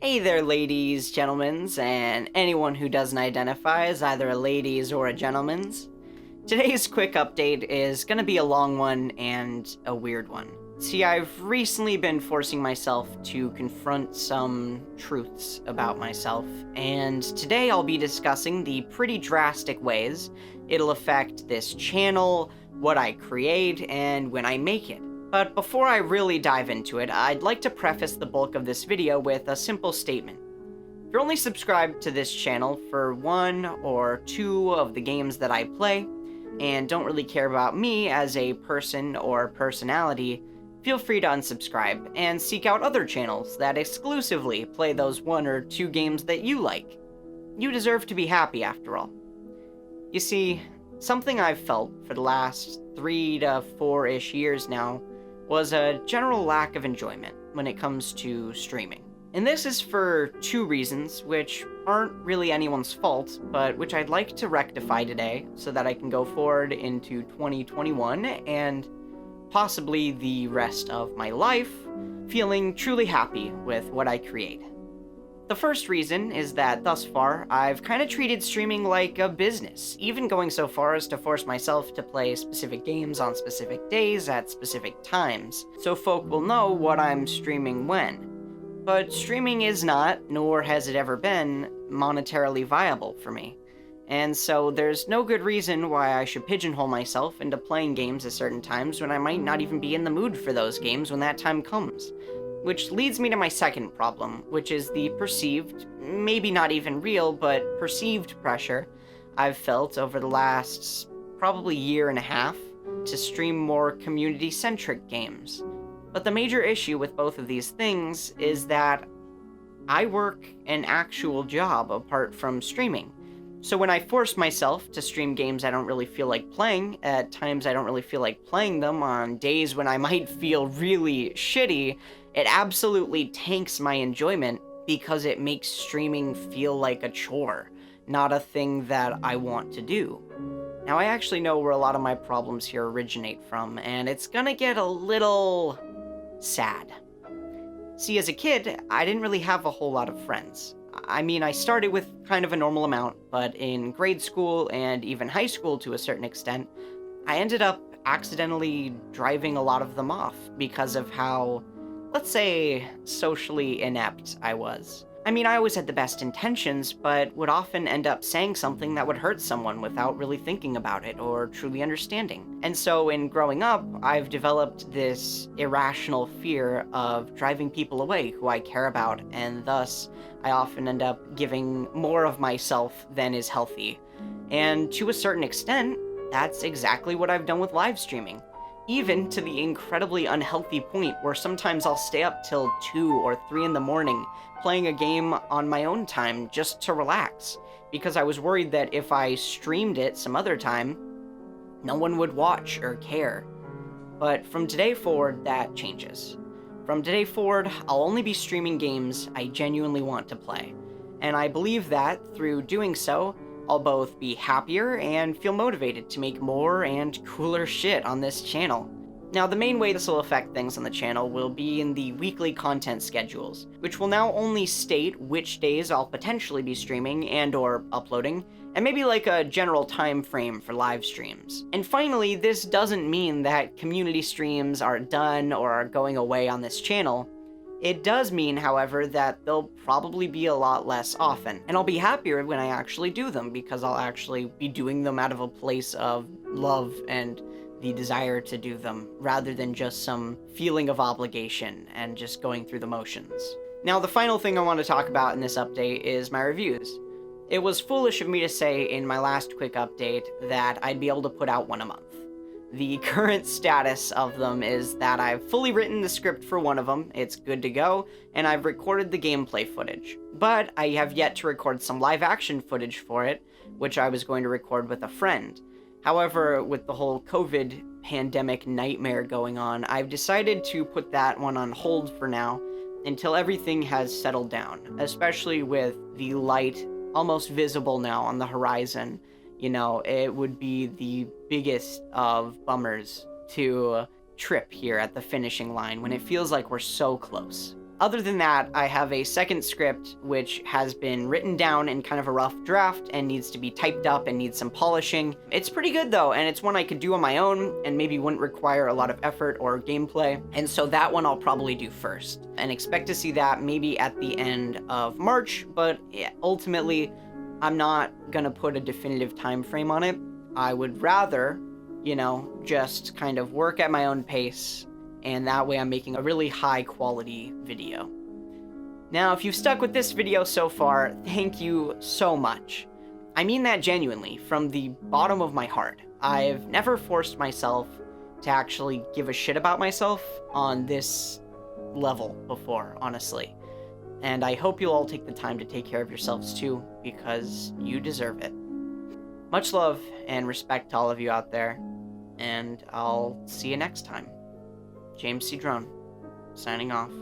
Hey there, ladies, gentlemens, and anyone who doesn't identify as either a ladies or a gentleman's. Today's quick update is gonna be a long one and a weird one. See, I've recently been forcing myself to confront some truths about myself, and today I'll be discussing the pretty drastic ways it'll affect this channel, what I create, and when I make it. But before I really dive into it, I'd like to preface the bulk of this video with a simple statement. If you're only subscribed to this channel for one or two of the games that I play, and don't really care about me as a person or personality, feel free to unsubscribe and seek out other channels that exclusively play those one or two games that you like. You deserve to be happy after all. You see, something I've felt for the last 3 to 4-ish years now was a general lack of enjoyment when it comes to streaming. And this is for two reasons, which aren't really anyone's fault, but which I'd like to rectify today so that I can go forward into 2021 and possibly the rest of my life feeling truly happy with what I create. The first reason is that thus far, I've kind of treated streaming like a business, even going so far as to force myself to play specific games on specific days at specific times, so folk will know what I'm streaming when. But streaming is not, nor has it ever been, monetarily viable for me. And so there's no good reason why I should pigeonhole myself into playing games at certain times when I might not even be in the mood for those games when that time comes. Which leads me to my second problem, which is the perceived, maybe not even real, but perceived pressure I've felt over the last probably year and a half to stream more community-centric games. But the major issue with both of these things is that I work an actual job apart from streaming. So when I force myself to stream games I don't really feel like playing, at times I don't really feel like playing them, on days when I might feel really shitty, it absolutely tanks my enjoyment because it makes streaming feel like a chore, not a thing that I want to do. Now, I actually know where a lot of my problems here originate from, and it's gonna get a little sad. See, as a kid, I didn't really have a whole lot of friends. I mean, I started with kind of a normal amount, but in grade school and even high school to a certain extent, I ended up accidentally driving a lot of them off because of how, let's say, socially inept I was. I mean, I always had the best intentions, but would often end up saying something that would hurt someone without really thinking about it or truly understanding. And so in growing up, I've developed this irrational fear of driving people away who I care about, and thus I often end up giving more of myself than is healthy. And to a certain extent, that's exactly what I've done with live streaming. Even to the incredibly unhealthy point where sometimes I'll stay up till 2 or 3 in the morning playing a game on my own time just to relax, because I was worried that if I streamed it some other time, no one would watch or care. But from today forward, that changes. From today forward, I'll only be streaming games I genuinely want to play, and I believe that through doing so, I'll both be happier and feel motivated to make more and cooler shit on this channel. Now, the main way this will affect things on the channel will be in the weekly content schedules, which will now only state which days I'll potentially be streaming and or uploading, and maybe like a general time frame for live streams. And finally, this doesn't mean that community streams are done or are going away on this channel. It does mean, however, that they'll probably be a lot less often, and I'll be happier when I actually do them because I'll actually be doing them out of a place of love and the desire to do them, rather than just some feeling of obligation and just going through the motions. Now, the final thing I want to talk about in this update is my reviews. It was foolish of me to say in my last quick update that I'd be able to put out one a month. The current status of them is that I've fully written the script for one of them, it's good to go, and I've recorded the gameplay footage. But I have yet to record some live action footage for it, which I was going to record with a friend. However, with the whole COVID pandemic nightmare going on, I've decided to put that one on hold for now until everything has settled down, especially with the light almost visible now on the horizon. You know, it would be the biggest of bummers to trip here at the finishing line when it feels like we're so close. Other than that, I have a second script which has been written down in kind of a rough draft and needs to be typed up and needs some polishing. It's pretty good though, and it's one I could do on my own and maybe wouldn't require a lot of effort or gameplay. And so that one I'll probably do first and expect to see that maybe at the end of March, but yeah, ultimately I'm not gonna put a definitive time frame on it. I would rather, just kind of work at my own pace, and that way I'm making a really high quality video. Now, if you've stuck with this video so far, thank you so much. I mean that genuinely, from the bottom of my heart. I've never forced myself to actually give a shit about myself on this level before, honestly. And I hope you'll all take the time to take care of yourselves too, because you deserve it. Much love and respect to all of you out there, and I'll see you next time. James C. Drone, signing off.